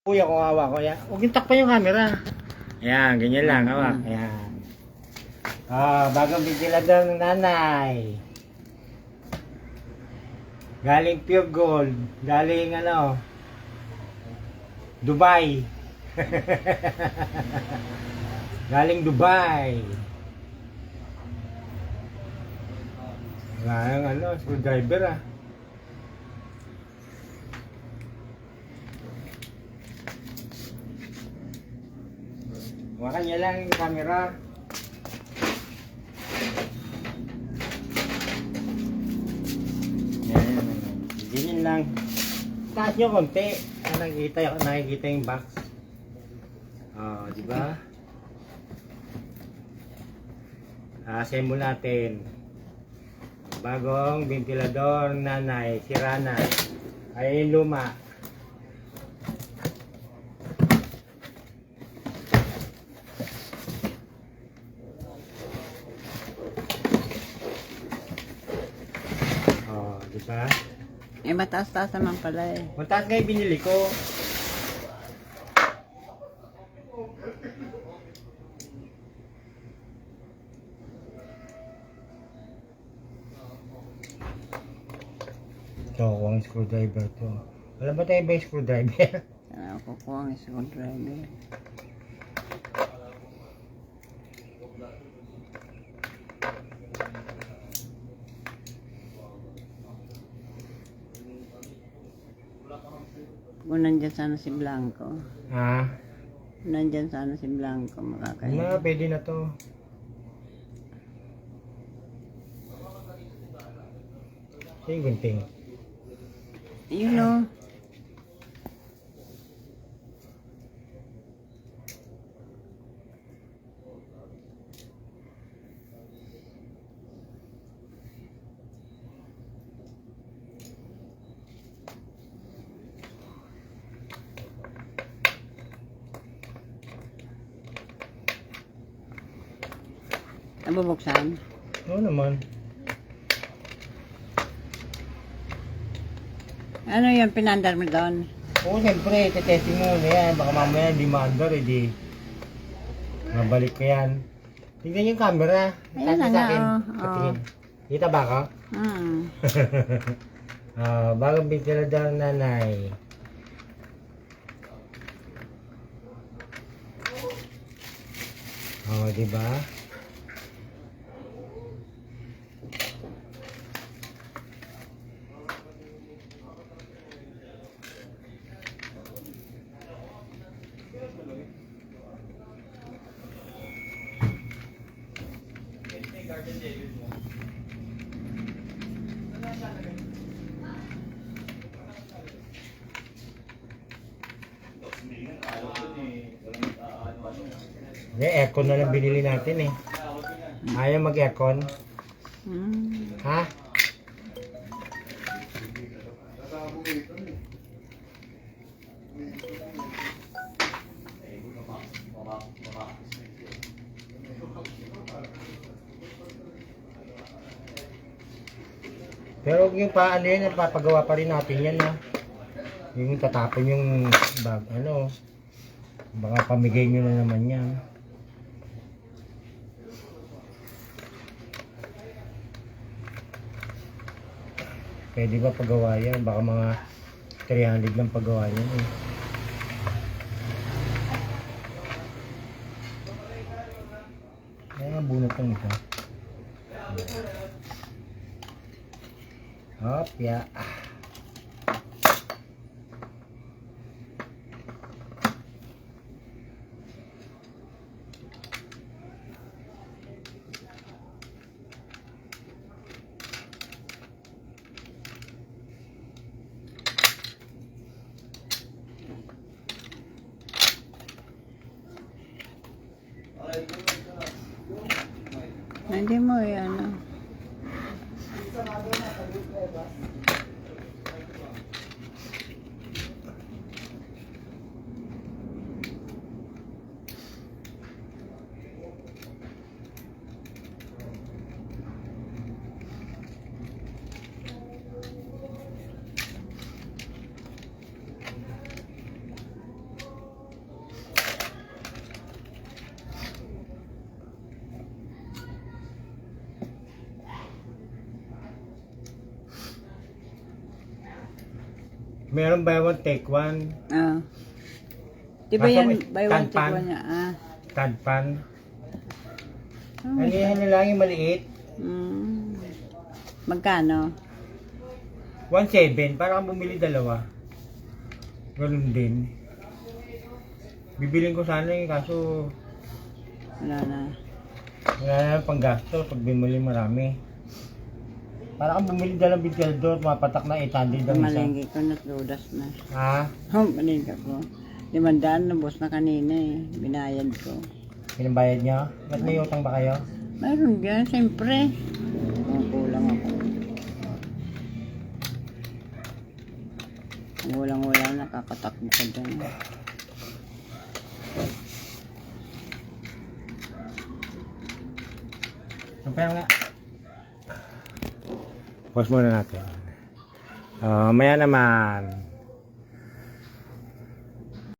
Kuya ko hawak ko yan. Huwag yung takpan yung camera. Ayan, ganyan lang hawak. Ayan. Bagong ventilador ng nanay. Galing Pure Gold. Galing Dubai. Galing Dubai. Galing screwdriver ah. Hawakan niya lang yung camera. Yan. Ganyan lang. Taas nyo konti. Nakikita yung box. Di ba? Assemble natin. Bagong ventilador nanay, sira na. Ay yung luma. Diba? Eh, mataas-taas naman pala eh. Mataas nga yung binili ko. Ito, ang screwdriver to. Alam ba tayo ba yung screwdriver? Saan ako kukuha ang screwdriver? Kung nandyan sana si Blanco. Ha? Kung nandyan sana si Blanco, makakaya. Pwede na to. Ito yung gunting. Yun o. Nabubuksan? Oo naman. Ano yung pinandar mo doon? Oo, siyempre, testing mo na yan. Baka mamaya di maandar, di mabalik ko yan. Tingnan yung camera. Ayan na Sa nga, akin. oh. Patingin. Kita ba ka? Bagong ventilador nanay. Diba? Aircon na lang binili natin eh. Ayaw mag-aircon? Ha? Pero yung paano yan, papagawa pa rin natin yan ha. Yung tatapon yung bag, baka pamigay nyo na naman yan. Pwede ba pagawa yan? Baka mga 300 lang pagawa yan eh. Kaya bunot ng ito. Hop, ya. Hindi mo yan. Meron buy one, take one. Ah. Di ba Kaso yan, may buy one, take tanpan. one niya? Ah. Tadpan. Oh, Ano yan na lang yung maliit? Magkano? 1.7, para kang bumili dalawa. Ganun din. Bibilin ko sana kaso Wala na. wala na lang panggasto pag bumili marami. Para kang bumili dalawang bigkaldor, mapatak na 800 ang isa. Malengke ko na, ludas na. Ha? Malengke ko. 500 na boss na kanina eh. Binayad ko. Pinabayad niya? Ba't may utang ba kayo? Mayroon yan, siyempre. Kung kulang ako. Kung walang-wala, nakakatakbo ka dyan. Sampay nga. Pause muna natin. Maya naman.